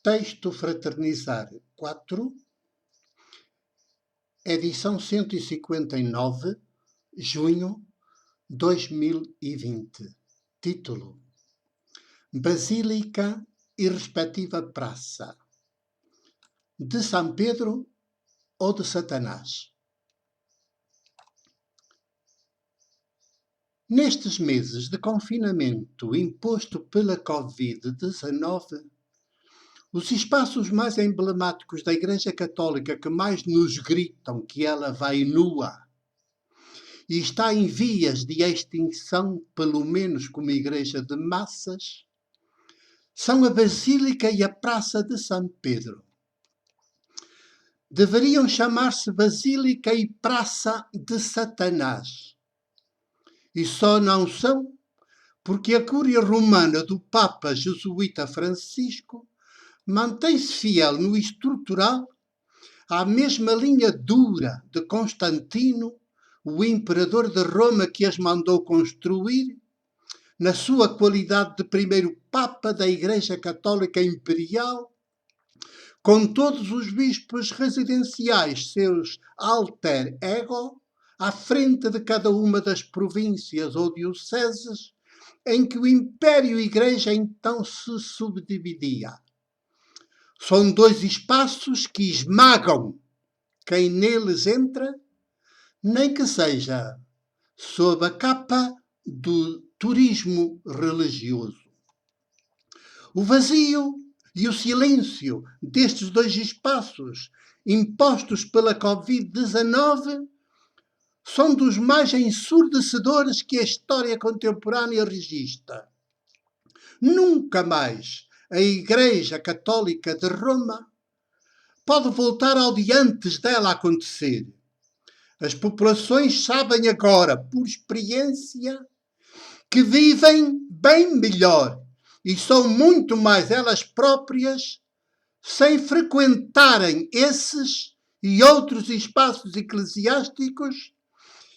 Texto Fraternizar 4, edição 159, junho 2020. Título: Basílica e respectiva praça. De São Pedro ou de Satanás? Nestes meses de confinamento imposto pela Covid-19, os espaços mais emblemáticos da Igreja Católica que mais nos gritam que ela vai nua e está em vias de extinção, pelo menos como igreja de massas, são a Basílica e a Praça de São Pedro. Deveriam chamar-se Basílica e Praça de Satanás. E só não são porque a Cúria Romana do Papa Jesuíta Francisco mantém-se fiel no estrutural à mesma linha dura de Constantino, o imperador de Roma que as mandou construir, na sua qualidade de primeiro Papa da Igreja Católica Imperial, com todos os bispos residenciais, seus alter ego, à frente de cada uma das províncias ou dioceses em que o Império Igreja então se subdividia. São dois espaços que esmagam quem neles entra, nem que seja sob a capa do turismo religioso. O vazio e o silêncio destes dois espaços, impostos pela Covid-19, são dos mais ensurdecedores que a história contemporânea registra. Nunca mais a Igreja Católica de Roma pode voltar ao de antes dela acontecer. As populações sabem agora, por experiência, que vivem bem melhor e são muito mais elas próprias sem frequentarem esses e outros espaços eclesiásticos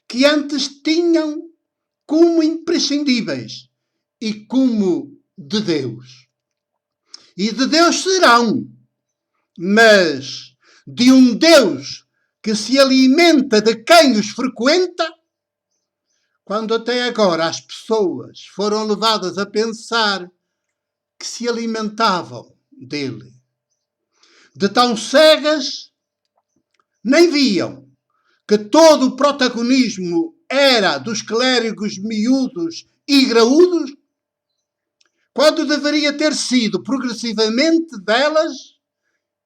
que antes tinham como imprescindíveis e como de Deus. E de Deus serão, mas de um Deus que se alimenta de quem os frequenta, quando até agora as pessoas foram levadas a pensar que se alimentavam dele. De tão cegas, nem viam que todo o protagonismo era dos clérigos miúdos e graúdos, quando deveria ter sido progressivamente delas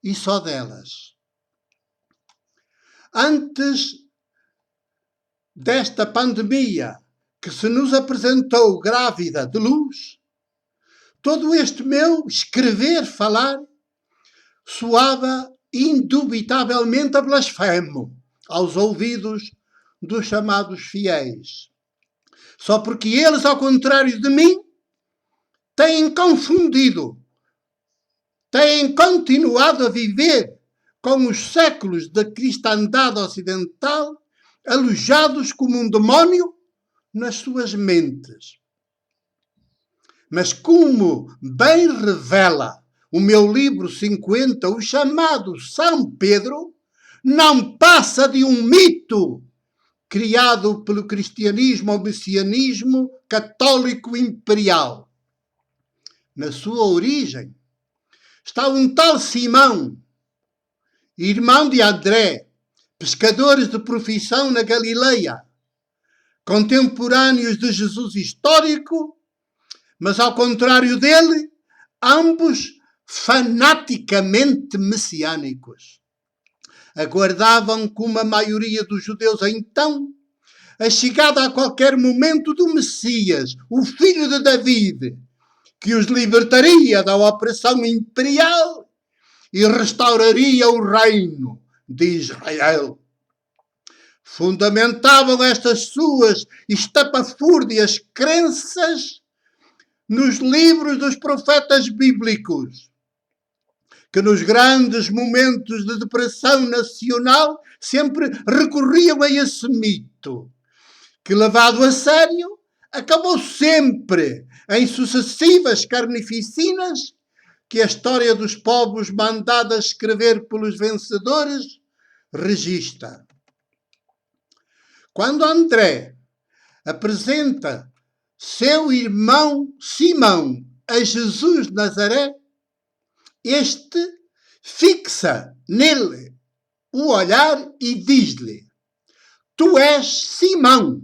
e só delas. Antes desta pandemia que se nos apresentou grávida de luz, todo este meu escrever, falar, soava indubitavelmente a blasfemo aos ouvidos dos chamados fiéis. Só porque eles, ao contrário de mim, têm confundido, têm continuado a viver com os séculos da cristandade ocidental, alojados como um demónio nas suas mentes. Mas como bem revela o meu livro 50, o chamado São Pedro, não passa de um mito criado pelo cristianismo ou messianismo católico imperial. Na sua origem está um tal Simão, irmão de André, pescadores de profissão na Galileia, contemporâneos de Jesus histórico, mas ao contrário dele, ambos fanaticamente messiânicos. Aguardavam, como a maioria dos judeus então, a chegada a qualquer momento do Messias, o filho de David, que os libertaria da opressão imperial e restauraria o reino de Israel. Fundamentavam estas suas estapafúrdias crenças nos livros dos profetas bíblicos, que nos grandes momentos de depressão nacional sempre recorriam a esse mito, que, levado a sério, acabou sempre em sucessivas carnificinas que a história dos povos mandada escrever pelos vencedores registra. Quando André apresenta seu irmão Simão a Jesus de Nazaré, este fixa nele o olhar e diz-lhe: tu és Simão,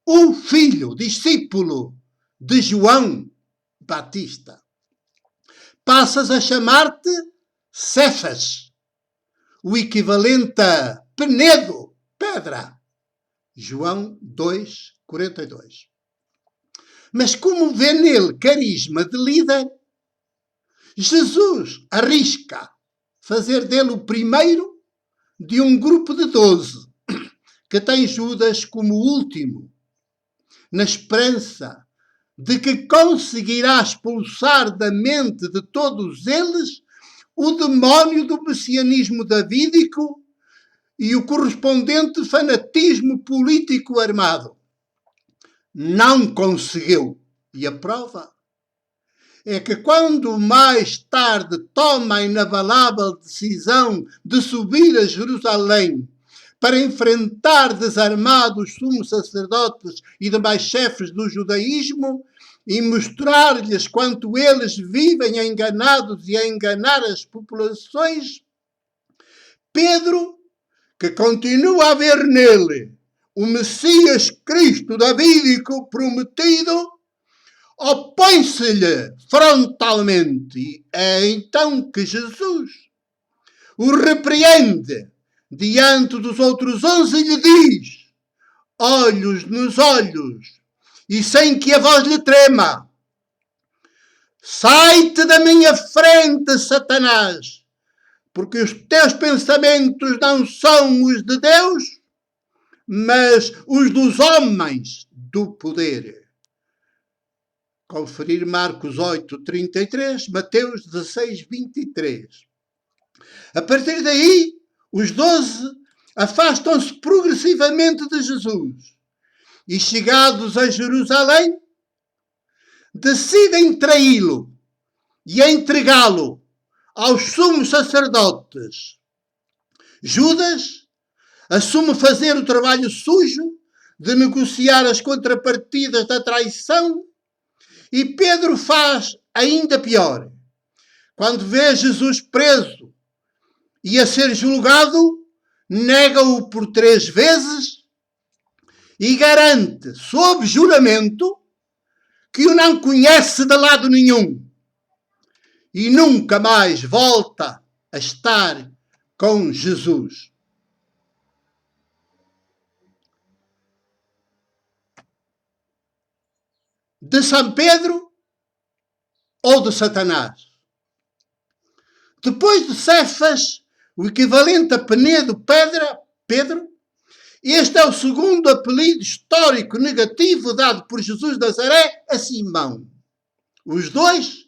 o filho, discípulo de João Batista. Passas a chamar-te Cefas, o equivalente a Penedo, pedra. João 2:42. Mas como vê nele carisma de líder, Jesus arrisca fazer dele o primeiro de um grupo de 12, que tem Judas como último, na esperança de que conseguirá expulsar da mente de todos eles o demónio do messianismo davídico e o correspondente fanatismo político armado. Não conseguiu. E a prova é que quando mais tarde toma a inabalável decisão de subir a Jerusalém para enfrentar desarmados sumos sacerdotes e demais chefes do judaísmo e mostrar-lhes quanto eles vivem enganados e a enganar as populações, Pedro, que continua a ver nele o Messias Cristo davídico prometido, opõe-se-lhe frontalmente. E é então que Jesus o repreende diante dos outros 11 e lhe diz, olhos nos olhos e sem que a voz lhe trema: sai-te da minha frente, Satanás, porque os teus pensamentos não são os de Deus, mas os dos homens do poder. Conferir Marcos 8:33, Mateus 16:23. A partir daí, os 12 afastam-se progressivamente de Jesus e, chegados a Jerusalém, decidem traí-lo e entregá-lo aos sumos sacerdotes. Judas assume fazer o trabalho sujo de negociar as contrapartidas da traição e Pedro faz ainda pior. Quando vê Jesus preso e a ser julgado, nega-o por 3 vezes e garante, sob juramento, que o não conhece de lado nenhum e nunca mais volta a estar com Jesus. De São Pedro ou de Satanás? Depois de Cefas, o equivalente a Penedo, Pedro, este é o segundo apelido histórico negativo dado por Jesus de Nazaré a Simão. Os dois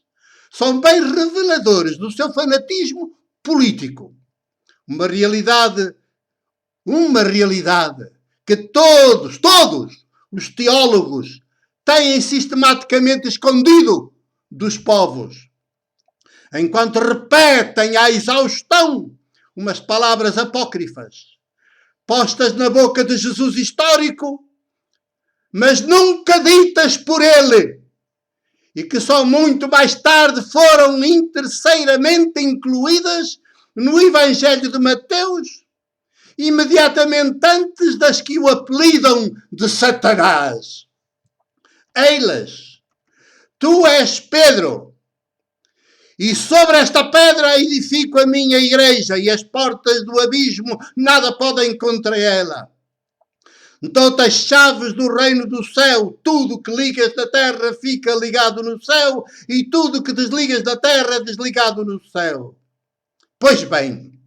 são bem reveladores do seu fanatismo político. Uma realidade que todos os teólogos têm sistematicamente escondido dos povos, enquanto repetem à exaustão umas palavras apócrifas, postas na boca de Jesus histórico, mas nunca ditas por ele, e que só muito mais tarde foram terceiramente incluídas no Evangelho de Mateus, imediatamente antes das que o apelidam de Satanás. Eilas, tu és Pedro, e sobre esta pedra edifico a minha igreja, e as portas do abismo nada podem contra ela. Dou-te as chaves do reino do céu. Tudo que ligas na terra fica ligado no céu, e tudo que desligas da terra é desligado no céu. Pois bem,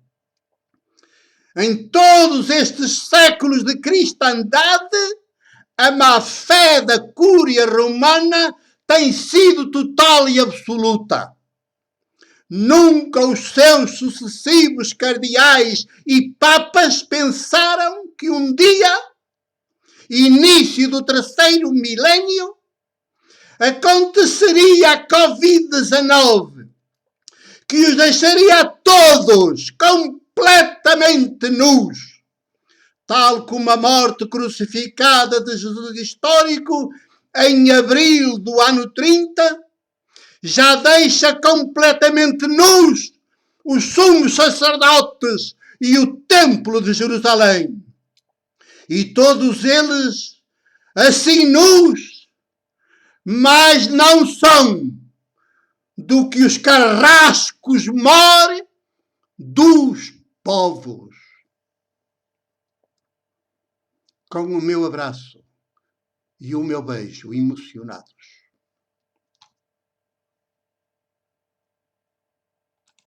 em todos estes séculos de cristandade, a má-fé da cúria romana tem sido total e absoluta. Nunca os seus sucessivos cardeais e papas pensaram que um dia, início do 3º milénio, aconteceria a Covid-19 que os deixaria a todos completamente nus, tal como a morte crucificada de Jesus histórico em abril do ano 30 já deixa completamente nus os sumos sacerdotes e o templo de Jerusalém. E todos eles, assim nus, mas não são do que os carrascos mor dos povos. Com o meu abraço e o meu beijo emocionados.